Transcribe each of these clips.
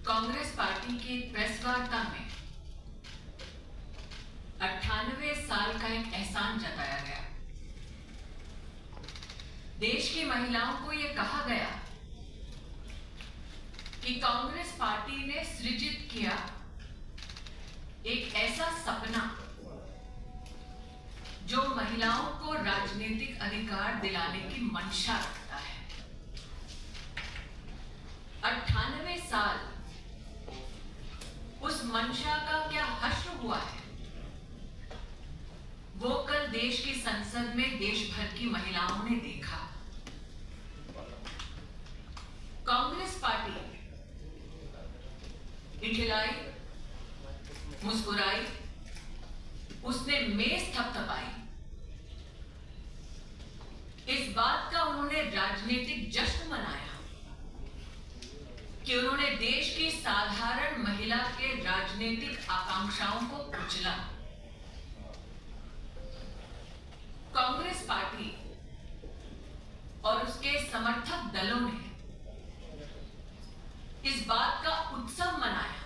Congress party की press वार्ता में 98 साल का एक एहसान जताया गया। देश की महिलाओं को यह कहा गया कि कांग्रेस पार्टी ने सृजित किया एक ऐसा सपना जो महिलाओं को राजनीतिक अधिकार दिलाने की मंशा रखता है। 98 साल उस मंशा का क्या हश्र हुआ है, वो कल देश की संसद में देश भर की महिलाओं ने देखा। कांग्रेस पार्टी इठिलाई, मुस्कुराई, उसने मेज थपथपाई। इस बात का उन्होंने राजनीतिक जश्न मनाया कि उन्होंने देश की साधारण महिला के राजनीतिक आकांक्षाओं को कुचला। कांग्रेस पार्टी और उसके समर्थक दलों ने इस बात का उत्सव मनाया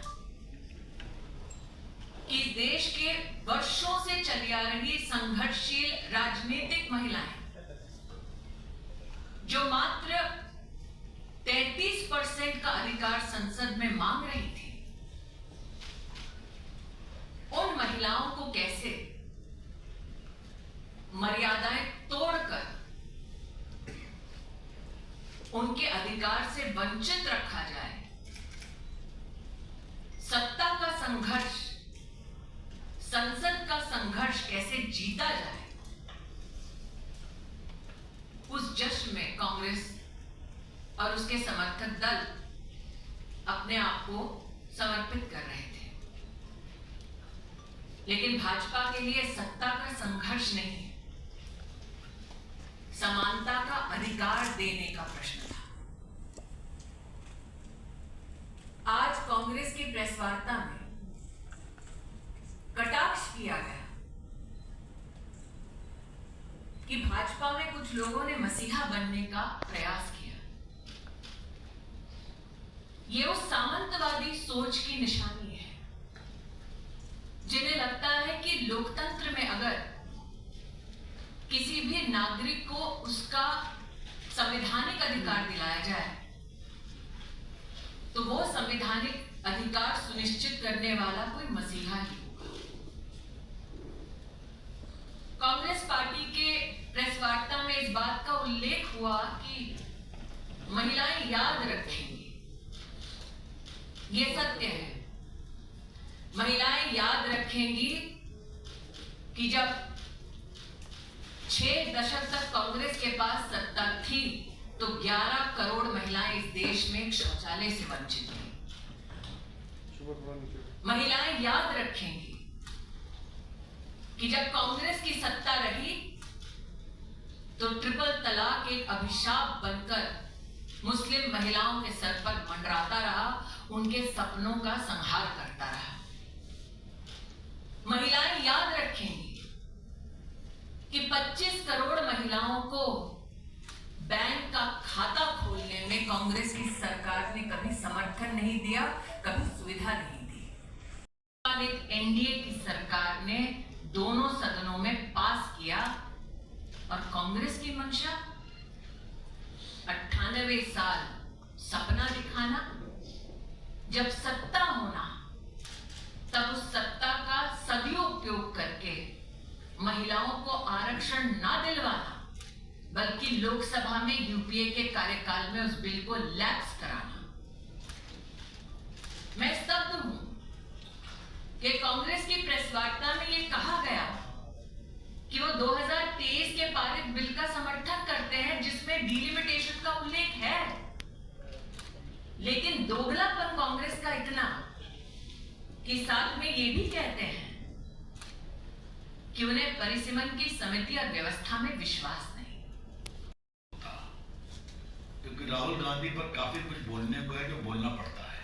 कि देश के वर्षों से चली आ रही संघर्षशील राजनीतिक महिलाएं, जो मात्र 33% का अधिकार संसद में मांग रही थी, उन महिलाओं को कैसे मर्यादाएं तोड़कर उनके अधिकार से वंचित रखा जाए। सत्ता का संघर्ष, संसद का संघर्ष कैसे जीता जाए, उस जश्न में कांग्रेस और उसके समर्थक दल अपने आप को समर्पित कर रहे थे। लेकिन भाजपा के लिए सत्ता का संघर्ष नहीं, समानता का अधिकार देने का प्रश्न था। आज कांग्रेस की प्रेस वार्ता में कटाक्ष किया गया कि भाजपा में कुछ लोगों ने मसीहा बनने का प्रयास किया। ये उस सामंतवादी सोच की निशानी है जिन्हें लगता है कि लोकतंत्र में अगर किसी भी नागरिक को उसका संवैधानिक अधिकार दिलाया जाए तो वो संवैधानिक अधिकार सुनिश्चित करने वाला कोई मसीहा ही होगा। कांग्रेस पार्टी के प्रेस वार्ता में इस बात का उल्लेख हुआ कि महिलाएं याद रखेंगी। ये सत्य है, महिलाएं याद रखेंगी कि जब 6 दशक तक कांग्रेस के पास सत्ता थी तो 11 करोड़ महिलाएं इस देश में शौचालय से वंचित थी। महिलाएं याद रखेंगी कि जब कांग्रेस की सत्ता रही तो ट्रिपल तलाक एक अभिशाप बनकर मुस्लिम महिलाओं के सर पर मंडराता रहा, उनके सपनों का संहार करता रहा। महिलाएं याद रखेंगी कि 25 करोड़ महिलाओं को बैंक का खाता खोलने में कांग्रेस की सरकार ने कभी समर्थन नहीं दिया, कभी सुविधा नहीं दी। एनडीए की सरकार ने दोनों सदनों में पास किया और कांग्रेस की मंशा 98 साल सपना दिखाना, जब सत्ता होना तब उस सत्ता का सदुपयोग करके महिलाओं को आरक्षण ना दिलवाना बल्कि लोकसभा में यूपीए के कार्यकाल में उस बिल को लैप्स कराना। मैं स्तब्ध हूं कि कांग्रेस की प्रेस वार्ता में यह कहा गया कि वो 2023 के पारित बिल का समर्थन करते हैं जिसमें डिलिमिटेशन का उल्लेख है, लेकिन दोगलापन कांग्रेस का इतना कि साथ में ये भी कहते हैं कि उन्हें परिसीमन की समिति और व्यवस्था में विश्वास नहीं। क्योंकि राहुल गांधी पर काफी कुछ बोलने को है जो बोलना पड़ता है।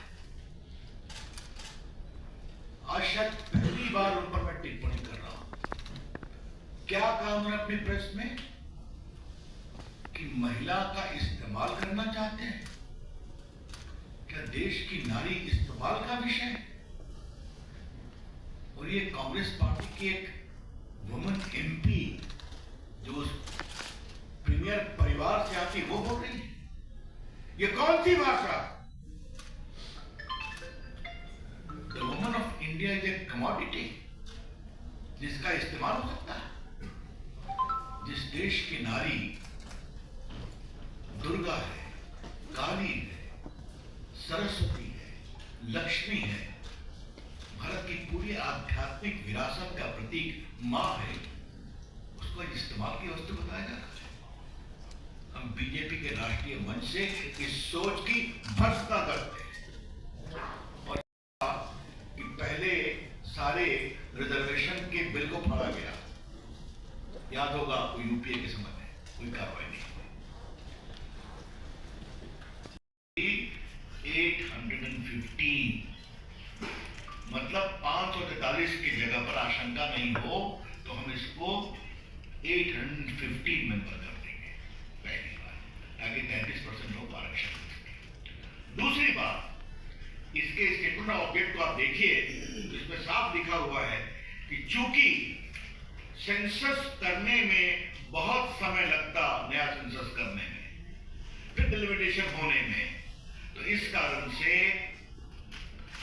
आज शायद पहली बार उन पर मैं टिप्पणी कर रहा हूं। क्या कहा उन्होंने अपनी प्रेस में कि महिला का इस्तेमाल करना चाहते हैं? क्या देश की नारी इस्तेमाल का विषय है। और ये कांग्रेस पार्टी की एक वुमन एमपी जो उस प्रीमियर परिवार से आती वो बोल रही है। ये कौन सी भाषा? The woman of India is a commodity जिसका इस्तेमाल हो सकता है। जिस देश की नारी दुर्गा है, काली है, सरस्वती है, लक्ष्मी है, भारत की पूरी आध्यात्मिक विरासत का प्रतीक मां है, उसको इस्तेमाल की वस्तु बताया जा रहा है। हम बीजेपी के राष्ट्रीय मंच से इस सोच की भर्त्सना करते हैं। और कि पहले सारे रिजर्वेशन के बिल को फाड़ा गया, याद होगा आपको, यूपीए के समय में कोई कार्रवाई नहीं हुई। 815 मतलब 543 की जगह पर आशंका नहीं हो तो हम इसको 815 में कर देंगे पहली बार, ताकि 33% लोग आरक्षण ले सकें। दूसरी बात, इसके स्टेटमेंट ऑफ ऑब्जेक्ट को आप देखिए, इसमें साफ लिखा हुआ है कि चूंकि सेंसस करने में बहुत समय लगता, नया सेंसस करने में, फिर डिलिमिटेशन होने में, तो इस कारण से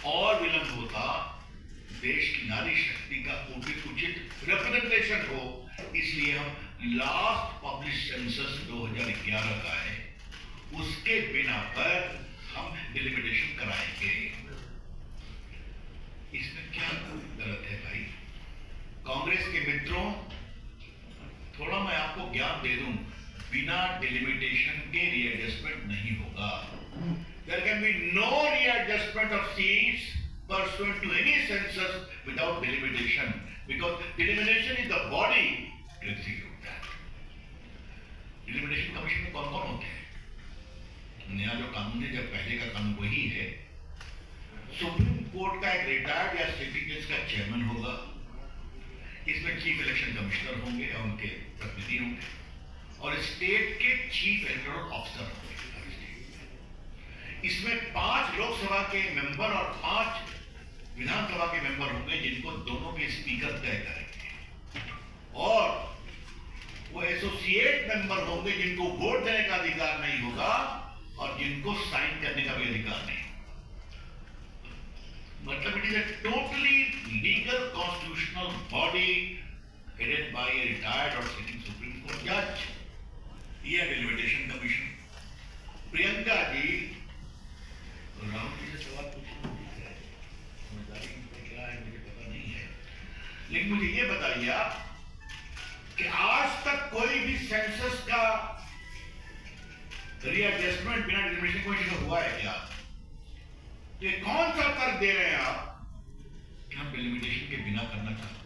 और विलंब होता, देश की नारी शक्ति का उचित रिप्रेजेंटेशन हो, इसलिए हम लास्ट पब्लिश सेंसस 2011 का है, उसके बिना पर हम डिलिमिटेशन कराएंगे। इसमें क्या गलत है भाई? कांग्रेस के मित्रों, थोड़ा मैं आपको ज्ञान दे दूं, बिना डिलिमिटेशन के रीएडजस्टमेंट नहीं होगा। There can be no readjustment of seats pursuant to any census without delimitation, because delimitation is the body to execute that. Delimitation commission में कौन कौन होते हैं? नया जो कानून है, जब पहले का कानून वही है, सुप्रीम कोर्ट का एक रिटायर्ड या सिटिंग जज का चेयरमैन होगा, इसमें चीफ इलेक्शन कमिश्नर होंगे या उनके प्रतिनिधि होंगे, और स्टेट के चीफ इलेक्टोरल ऑफिसर होंगे। इसमें 5 लोकसभा के मेंबर और 5 विधानसभा के मेंबर होंगे, जिनको दोनों के स्पीकर तय करेंगे, और वो एसोसिएट मेंबर होंगे जिनको वोट देने का अधिकार नहीं होगा और जिनको साइन करने का भी अधिकार नहीं। मतलब it is a totally legal constitutional body headed by a retired और सिटिंग सुप्रीम कोर्ट जज। ये डिलिमिटेशन कमीशन। प्रियंका जी, राहुल जी से सवाल पूछना है, समझदारी क्या है मुझे पता नहीं है, लेकिन मुझे ये बताइए आप कि आज तक कोई भी सेंसस का रीएडजस्टमेंट बिना डिलिमिटेशन कमीशन में हुआ है क्या? ये कौन सा तर्क दे रहे हैं आप कि हम डिलिमिटेशन के बिना करना चाहते हैं?